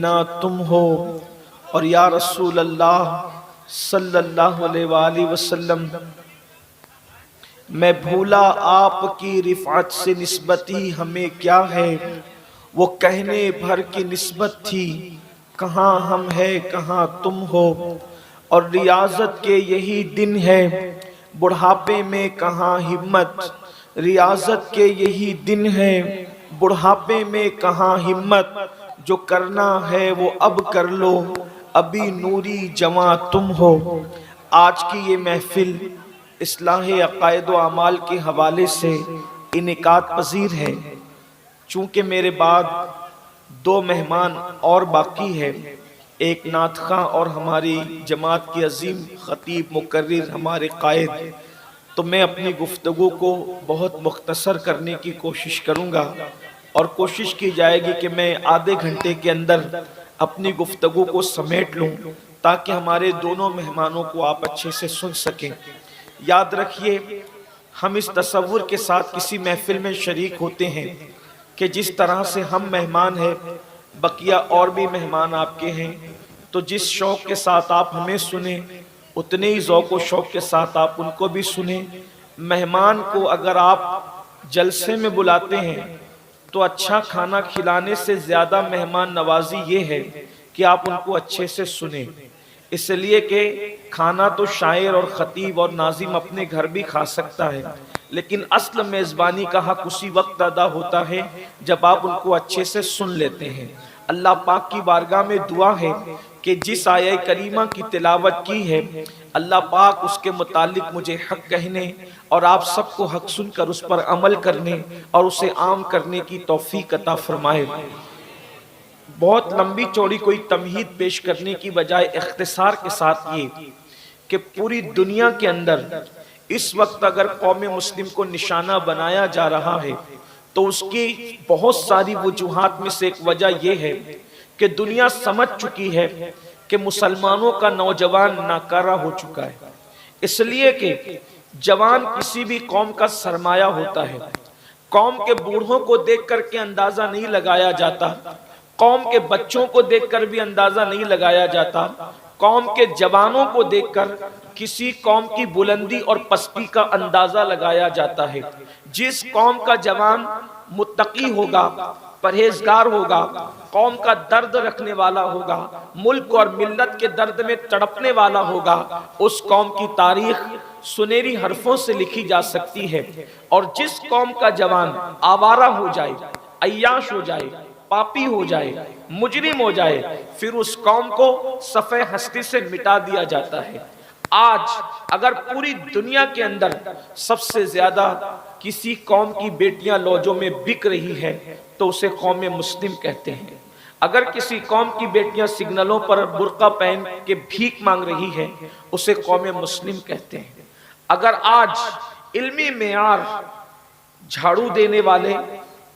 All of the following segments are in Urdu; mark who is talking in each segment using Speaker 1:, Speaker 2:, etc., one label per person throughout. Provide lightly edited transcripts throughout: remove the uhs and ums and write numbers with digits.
Speaker 1: نہ تم ہو، اور یا رسول اللہ صلی اللہ علیہ وآلہ وسلم میں بھولا آپ کی رفعت سے نسبت ہی ہمیں کیا ہے، وہ کہنے بھر کی نسبت تھی، کہاں ہم ہے کہاں تم ہو، اور ریاضت کے یہی دن ہے بڑھاپے میں کہاں ہمت، ریاضت کے یہی دن ہے بڑھاپے میں کہاں ہمت، جو کرنا ہے وہ اب کر لو ابھی نوری جواں تم ہو۔ آج کی یہ محفل اصلاح عقائد و اعمال کے حوالے سے انعقاد پذیر ہے۔ چونکہ میرے بعد دو مہمان اور باقی ہے، ایک نعت خواں اور ہماری جماعت کی عظیم خطیب مقرر ہمارے قائد، تو میں اپنی گفتگو کو بہت مختصر کرنے کی کوشش کروں گا، اور کوشش کی جائے گی کہ میں آدھے گھنٹے کے اندر اپنی گفتگو کو سمیٹ لوں تاکہ ہمارے دونوں مہمانوں کو آپ اچھے سے سن سکیں۔ یاد رکھیے، ہم اس تصور کے ساتھ کسی محفل میں شریک ہوتے ہیں کہ جس طرح سے ہم مہمان ہیں بقیہ اور بھی مہمان آپ کے ہیں، تو جس شوق کے ساتھ آپ ہمیں سنیں اتنے ہی ذوق و شوق کے ساتھ آپ ان کو بھی سنیں۔ مہمان کو اگر آپ جلسے میں بلاتے ہیں تو اچھا کھانا کھلانے سے زیادہ مہمان نوازی یہ ہے کہ آپ ان کو اچھے سے سنیں، اس لیے کہ کھانا تو شاعر اور خطیب اور ناظم اپنے گھر بھی کھا سکتا ہے، لیکن اصل میزبانی کا حق اسی وقت ادا ہوتا ہے جب آپ ان کو اچھے سے سن لیتے ہیں۔ اللہ پاک کی بارگاہ میں دعا ہے کہ جس آیہ کریمہ کی تلاوت کی ہے اللہ پاک اس کے متعلق مجھے حق کہنے اور آپ سب کو حق سن کر اس پر عمل کرنے اور اسے عام کرنے کی توفیق عطا فرمائے۔ بہت لمبی چوڑی کوئی تمہید پیش کرنے کی بجائے اختصار کے ساتھ یہ کہ پوری دنیا کے اندر اس وقت اگر قوم مسلم کو نشانہ بنایا جا رہا ہے تو اس کی بہت ساری وجوہات میں سے ایک وجہ یہ ہے کہ دنیا سمجھ چکی ہے کہ مسلمانوں کا نوجوان ناکارہ ہو چکا ہے، اس لیے کہ جوان کسی بھی قوم کا سرمایہ ہوتا ہے۔ قوم کے بوڑھوں کو دیکھ کر کے اندازہ نہیں لگایا جاتا، قوم کے بچوں کو دیکھ کر بھی اندازہ نہیں لگایا جاتا، قوم کے جوانوں کو دیکھ کر کسی قوم کی بلندی اور پستی کا اندازہ لگایا جاتا ہے۔ جس قوم کا جوان متقی ہوگا، پرہیزگار ہوگا، قوم کا درد رکھنے والا ہوگا، ملک اور ملت کے درد میں تڑپنے والا ہوگا، اس قوم کی تاریخ سنہری حرفوں سے لکھی جا سکتی ہے۔ اور جس قوم کا جوان آوارہ ہو جائے، عیاش ہو جائے، پاپی ہو جائے، مجرم ہو جائے، پھر اس قوم کو صفحہ ہستی سے مٹا دیا جاتا ہے۔ آج اگر پوری دنیا کے اندر سب سے زیادہ کسی قوم کی بیٹیاں لوجوں میں بک رہی ہیں تو اسے قوم مسلم کہتے ہیں۔ اگر کسی قوم کی بیٹیاں سگنلوں پر برقع پہن کے بھیک مانگ رہی ہیں اسے قوم مسلم کہتے ہیں۔ اگر آج علمی معیار جھاڑو دینے والے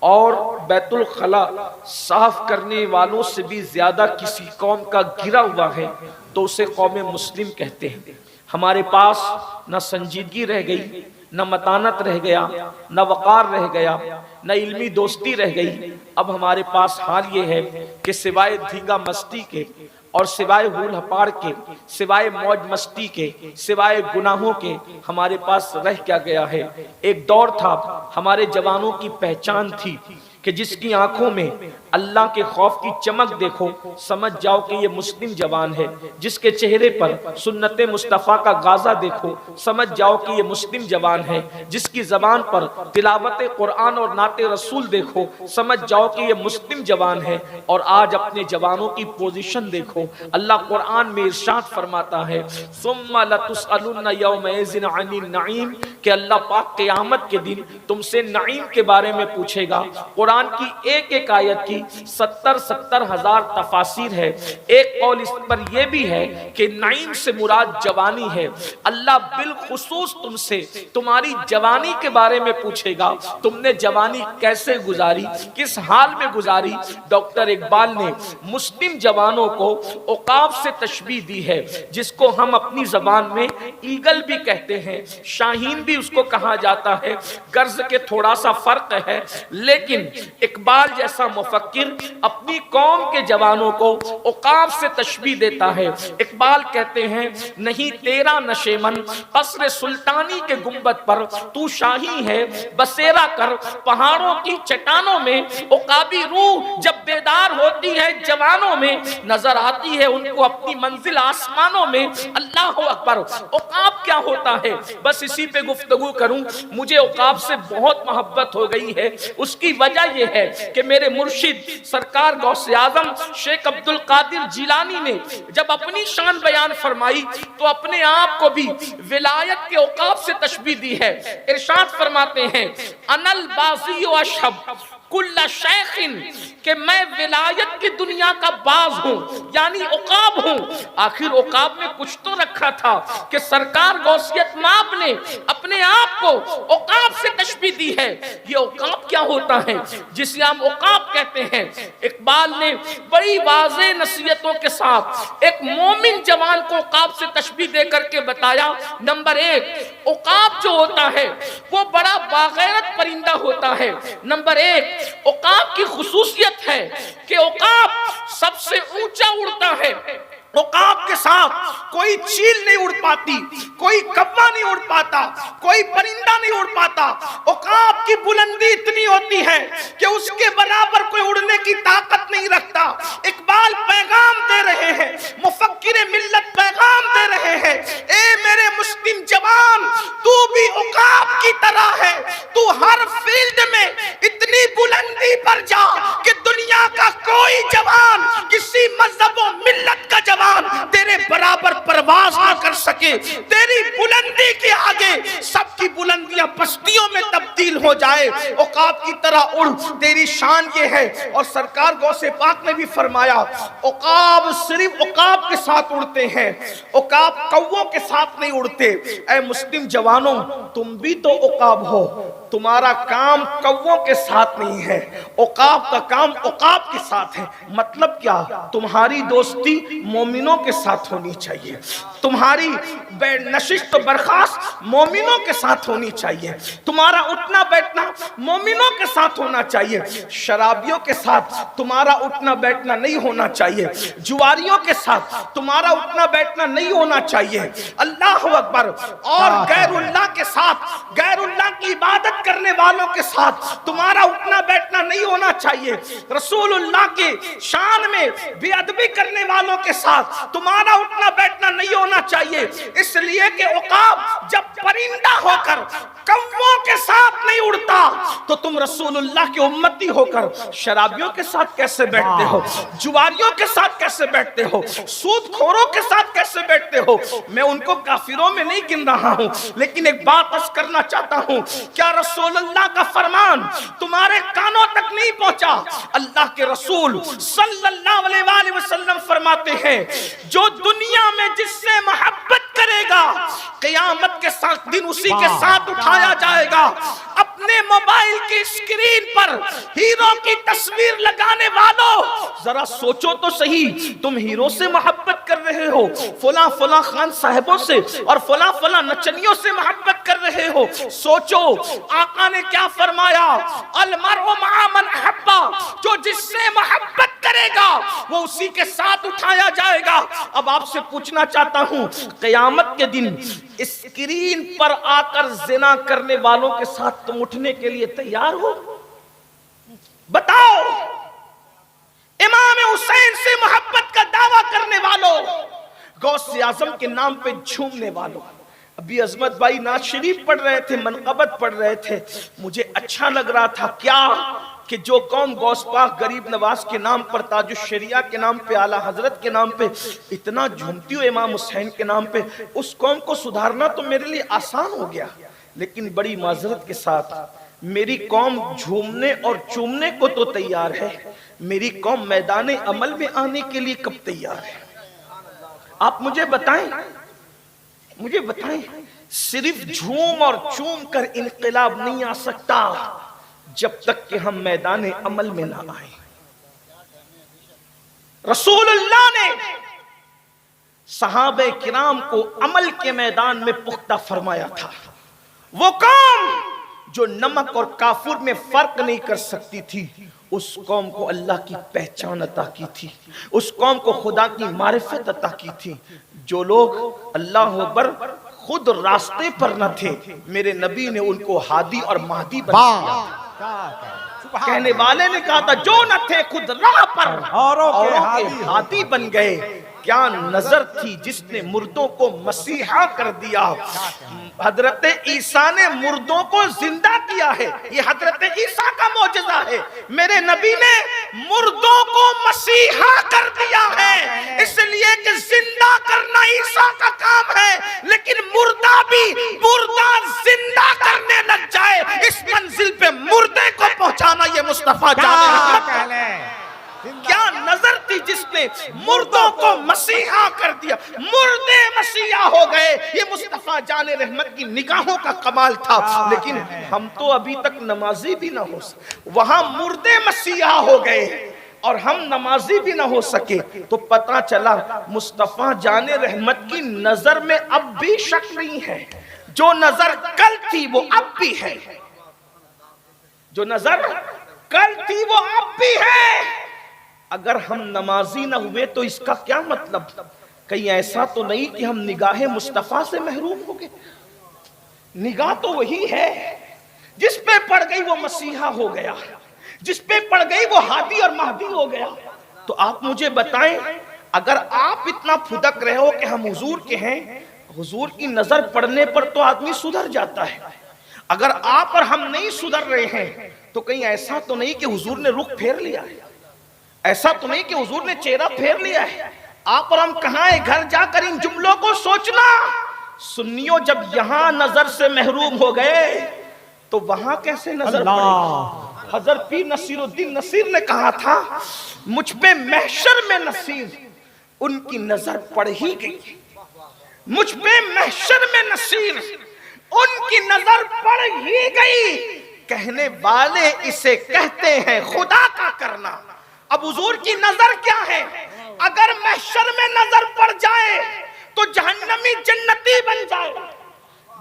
Speaker 1: اور بیت الخلا صاف کرنے والوں سے بھی زیادہ کسی قوم کا گرا ہوا ہے تو اسے قوم مسلم کہتے ہیں۔ ہمارے پاس نہ سنجیدگی رہ گئی، نہ متانت رہ گیا، نہ وقار رہ گیا، نہ علمی دوستی رہ گئی۔ اب ہمارے پاس حال یہ ہے کہ سوائے دھینگا مستی کے اور سوائے ہول ہپار کے، سوائے موج مستی کے، سوائے گناہوں کے ہمارے پاس رہ کیا گیا ہے۔ ایک دور تھا ہمارے جوانوں کی پہچان تھی کہ جس کی آنکھوں میں اللہ کے خوف کی چمک دیکھو سمجھ جاؤ کہ یہ مسلم جوان ہے، جس کے چہرے پر سنت مصطفیٰ کا غازہ دیکھو سمجھ جاؤ کہ یہ مسلم جوان ہے، جس کی زبان پر تلاوت قرآن اور نعت رسول دیکھو سمجھ جاؤ کہ یہ مسلم جوان ہے۔ اور آج اپنے جوانوں کی پوزیشن دیکھو، اللہ قرآن میں ارشاد فرماتا ہے ثم لتسألن یومئذ عن النعیم، کہ اللہ پاک قیامت کے دن تم سے نعیم کے بارے میں پوچھے گا۔ قرآن کی ایک ایک آیت کی 70 ہزار تفاسیر ہے۔ ایک قول اس پر یہ بھی ہے کہ نعیم سے مراد جوانی ہے۔ اللہ بالخصوص تم سے تمہاری جوانی کے بارے میں پوچھے گا، تم نے جوانی کیسے گزاری، کس حال میں گزاری۔ ڈاکٹر اقبال نے مسلم جوانوں کو عقاب سے تشبیہ دی ہے، جس کو ہم اپنی زبان میں ایگل بھی کہتے ہیں، شاہین بھی اس کو کہا جاتا ہے، غرض کے تھوڑا سا فرق ہے، لیکن اقبال جیسا مفکر مفکر اپنی قوم کے جوانوں کو عقاب سے تشبیہ دیتا ہے۔ اقبال کہتے ہیں نہیں تیرا نشیمن قصر سلطانی کے گنبد پر تو شاہی ہے، بسیرا کر پہاڑوں کی چٹانوں میں۔ عقابی روح جب بیدار ہوتی ہے جوانوں میں، نظر آتی ہے ان کو اپنی منزل آسمانوں میں۔ اللہ اکبر۔ عقاب کیا ہوتا ہے؟ بس اسی پہ گفتگو کروں۔ مجھے عقاب سے بہت محبت ہو گئی ہے، اس کی وجہ یہ ہے کہ میرے مرشد سرکار غوث اعظم شیخ عبد القادر جیلانی نے جب اپنی شان بیان فرمائی تو اپنے آپ کو بھی ولایت کے عقاب سے تشبیہ دی ہے۔ ارشاد فرماتے ہیں انا البازی و اشہب کل شیخ، کہ میں ولایت کی دنیا کا باز ہوں، یعنی عقاب ہوں۔ آخر عقاب میں کچھ تو رکھا تھا کہ سرکار غوثیت ماب نے اپنے آپ کو عقاب سے تشبیہ دی ہے۔ یہ عقاب کیا ہوتا ہے جسے ہم عقاب کہتے ہیں؟ اقبال نے بڑی واضح نصیحتوں کے ساتھ ایک مومن جوان کو عقاب سے تشبیہ دے کر کے بتایا۔ نمبر ایک، عقاب جو ہوتا ہے وہ بڑا باغیرت پرندہ ہوتا ہے۔ نمبر ایک، عقاب کی خصوصیت ہے کہ عقاب سب سے اونچا اڑتا ہے۔ عقاب کے ساتھ کوئی چیل نہیں اڑ پاتی، کوئی کوا نہیں اڑ پاتا، کوئی پرندہ نہیں اڑ پاتا۔ عقاب کی بلندی اتنی ہوتی ہے کہ اس کے برابر کوئی اڑنے کی طاقت نہیں رکھتا۔ اقبال پیغام دے رہے ہیں، مفکر ملت پیغام دے رہے ہیں، اے میرے مسلم جوان، تو بھی عقاب کی طرح ہے۔ تو ہر فیلڈ میں اتنی بلندی پر جا کہ دنیا کا کوئی جوان، کسی مذہب و ملت کا جوان تیرے برابر پرواز نہ کر سکے۔ تیری بلندی کے آگے سب کی بلندیاں پستیوں میں تبدیل ہو جائے۔ عقاب کی طرح اڑ، تیری شان یہ ہے۔ اور سرکار غوث پاک نے بھی فرمایا عقاب صرف عقاب کے ساتھ اڑتے ہیں، عقاب کووں کے ساتھ نہیں اڑتے۔ اے مسلم جوانوں، تم بھی تو عقاب ہو، تمہارا کام کووں کے ساتھ نہیں ہے، عقاب کا کام عقاب کے ساتھ ہے۔ مطلب کیا؟ تمہاری دوستی مومنوں کے ساتھ ہونی چاہیے، تمہاری نشست و برخاست مومنوں کے ساتھ ہونی چاہیے، تمہارا اٹھنا بیٹھنا مومنوں کے ساتھ ہونا چاہیے۔ شرابیوں کے ساتھ تمہارا اٹھنا بیٹھنا نہیں ہونا چاہیے، جواریوں کے ساتھ تمہارا اٹھنا بیٹھنا نہیں ہونا چاہیے۔ اللہ اکبر۔ اور غیر اللہ کے ساتھ، غیر اللہ کی عبادت کرنے والوں کے ساتھ تمہارا اٹھنا بیٹھنا نہیں ہونا چاہیے۔ رسول اللہ کے شان میں بے ادبی کرنے والوں کے ساتھ تمہارا اٹھنا بیٹھنا نہیں ہونا چاہیے، اس لیے کہ عقاب جب پرندہ ہو کر کووں کے ساتھ نہیں اڑتا تو تم رسول اللہ کی امتی ہو کر شرابیوں کے ساتھ کیسے بیٹھتے ہو، جواریوں کے ساتھ کیسے بیٹھتے ہو، سود خوروں کے ساتھ کیسے بیٹھتے ہو؟ میں ان کو کافروں میں نہیں گن رہا ہوں، لیکن ایک بات عرض کرنا چاہتا ہوں، کیا رسول اللہ کا فرمان تمہارے کانوں تک نہیں پہنچا؟ اللہ کے رسول صلی اللہ علیہ وآلہ وسلم فرماتے ہیں جو دنیا میں جس سے محبت کرے گا قیامت کے ساتھ دن اسی کے ساتھ اٹھایا جائے گا۔ اپنے موبائل کی اسکرین پر ہیرو کی تصویر لگانے والوں، ذرا سوچو تو صحیح، تم ہیرو سے محبت کر رہے ہو، فلاں فلاں خان صاحبوں سے اور فلاں فلاں نچنیوں سے محبت کر رہے ہو۔ سوچو آقا نے کیا فرمایا، المرء مع من احب، جو جس سے محبت کرے گا وہ اسی کے ساتھ اٹھایا جائے گا۔ اب آپ سے پوچھنا چاہتا ہوں، قیامت کے دن اسکرین پر آ کر زنا کرنے والوں کے ساتھ تم اٹھنے کے لیے تیار ہو؟ بتاؤ۔ امام حسین سے محبت کا دعویٰ کرنے والوں، غوث اعظم کے نام پہ جھومنے والوں۔ ابھی عظمت بھائی نعت شریف پڑھ رہے تھے، منقبت پڑھ رہے تھے، مجھے اچھا لگ رہا تھا کیا کہ جو قوم غوث پاک غریب نواز کے نام پر، تاج الشریعہ کے نام پہ، اعلیٰ حضرت کے نام پہ اتنا جھومتی ہو امام حسین کے نام پہ، اس قوم کو سدھارنا تو میرے لیے آسان ہو گیا۔ لیکن بڑی معذرت کے ساتھ میری قوم جھومنے اور چومنے کو تو تیار ہے، میری قوم میدان عمل میں آنے کے لیے کب تیار ہے؟ آپ مجھے بتائیں، مجھے بتائیں، صرف جھوم اور چوم کر انقلاب نہیں آ سکتا جب تک کہ ہم میدان عمل میں نہ آئیں۔ رسول اللہ نے صحابہ کرام کو عمل کے میدان میں پختہ فرمایا تھا۔ وہ قوم جو نمک اور کافور میں فرق نہیں کر سکتی تھی، اس قوم کو اللہ کی پہچان عطا کی تھی، اس قوم کو خدا کی معرفت عطا کی تھی۔ جو لوگ اللہ اکبر خود راستے پر نہ تھے، میرے نبی نے ان کو ہادی اور مہدی بنا دیا۔ کہنے والے نے کہا تھا جو نہ تھے خود راہ پر اوروں کے ہادی بن گئے۔ کیا نظر تھی جس نے مردوں کو مسیحا کر دیا۔ حضرت عیسیٰ نے مردوں کو زندہ کیا ہے، یہ حضرت عیسیٰ کا معجزہ ہے۔ میرے نبی نے مردوں کو مسیحا کر دیا ہے، اس لیے کہ زندہ کرنا عیسیٰ کا کام ہے، لیکن مردہ بھی مردہ زندہ کرنے لگ جائے، اس منزل پہ مردے کو پہنچانا یہ مصطفیٰ جان رحمت ہے۔ کیا نظر تھی جس نے مردوں کو مسیحا کر دیا، مردے مسیحا ہو گئے۔ یہ مصطفیٰ جان رحمت کی نگاہوں کا کمال تھا۔ لیکن ہم تو ابھی تک نمازی بھی نہ ہو سکے، وہاں مردے مسیحا ہو گئے اور ہم نمازی بھی نہ ہو سکے، تو پتہ چلا مصطفیٰ جان رحمت کی نظر میں اب بھی شک نہیں ہے۔ جو نظر کل تھی وہ اب بھی ہے، جو نظر کل تھی وہ اب بھی ہے۔ اگر ہم نمازی نہ ہوئے تو اس کا کیا مطلب؟ کہیں ایسا تو نہیں کہ ہم نگاہ مصطفیٰ سے محروم ہو گئے؟ نگاہ تو وہی ہے، جس پہ پڑ گئی وہ مسیحا ہو گیا، جس پہ پڑ گئی وہ ہادی اور مہدی ہو گیا۔ تو آپ مجھے بتائیں، اگر آپ اتنا پھدک رہے ہو کہ ہم حضور کے ہیں، حضور کی نظر پڑنے پر تو آدمی سدھر جاتا ہے۔ اگر آپ اور ہم نہیں سدھر رہے ہیں تو کہیں ایسا تو نہیں کہ حضور نے رخ پھیر لیا ہے، ایسا تو نہیں کہ حضور نے چہرہ پھیر لیا ہے۔ آپ اور ہم کہاں ہیں؟ گھر جا کر ان جملوں کو سوچنا۔ سنیوں جب یہاں نظر سے محروم ہو گئے تو وہاں کیسے نظر پڑے؟ حضرت پیر نصیر الدین نصیر نے کہا تھا مجھ پہ محشر میں نصیر ان کی نظر پڑ ہی گئی، مجھ پہ محشر میں نصیر ان کی نظر پڑ ہی گئی۔ کہنے والے اسے کہتے ہیں خدا کا کرنا۔ اب حضور کی نظر کیا ہے؟ اگر محشر میں نظر پڑ جائے تو جہنمی جنتی بن جائے،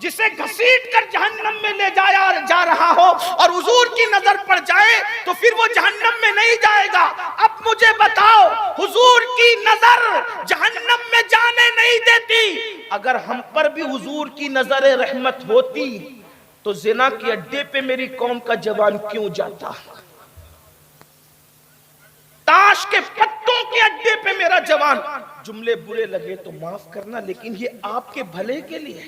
Speaker 1: جسے گھسیٹ کر جہنم میں لے جا رہا ہو اور حضور کی نظر پڑ جائے تو پھر وہ جہنم میں نہیں جائے گا۔ اب مجھے بتاؤ، حضور کی نظر جہنم میں جانے نہیں دیتی، اگر ہم پر بھی حضور کی نظر رحمت ہوتی تو زنا کے اڈے پہ میری قوم کا جوان کیوں جاتا؟ تاش کے پتوں کے اڈے پہ میرا جوان، جملے برے لگے تو معاف کرنا، لیکن یہ آپ کے بھلے کے لیے۔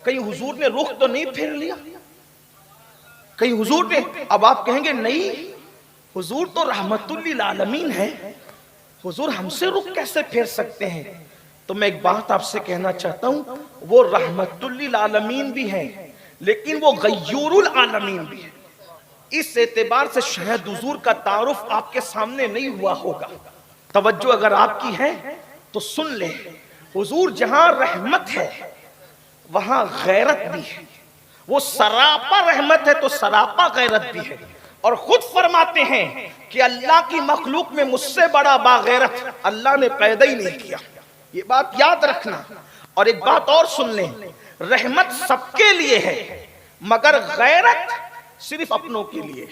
Speaker 1: کہیں حضور نے رخ تو نہیں پھیر لیا؟ کہیں حضور نے، اب آپ کہیں گے نہیں حضور تو رحمت للعالمین ہے، حضور ہم سے رخ کیسے پھیر سکتے ہیں؟ تو میں ایک بات آپ سے کہنا چاہتا ہوں، وہ رحمت للعالمین بھی ہیں لیکن وہ غیور العالمین بھی ہیں۔ اس اعتبار سے شاید حضور کا تعارف آپ کے سامنے نہیں ہوا ہوگا۔ توجہ اگر آپ کی ہے تو سن لیں، حضور جہاں رحمت ہے وہاں غیرت بھی ہے، وہ سراپا رحمت ہے تو سراپا غیرت بھی ہے۔ اور خود فرماتے ہیں کہ اللہ کی مخلوق میں مجھ سے بڑا باغیرت اللہ نے پیدا ہی نہیں کیا۔ یہ بات یاد رکھنا۔ اور ایک بات اور سن لیں، رحمت سب کے لیے ہے مگر غیرت صرف اپنوں کے لیے۔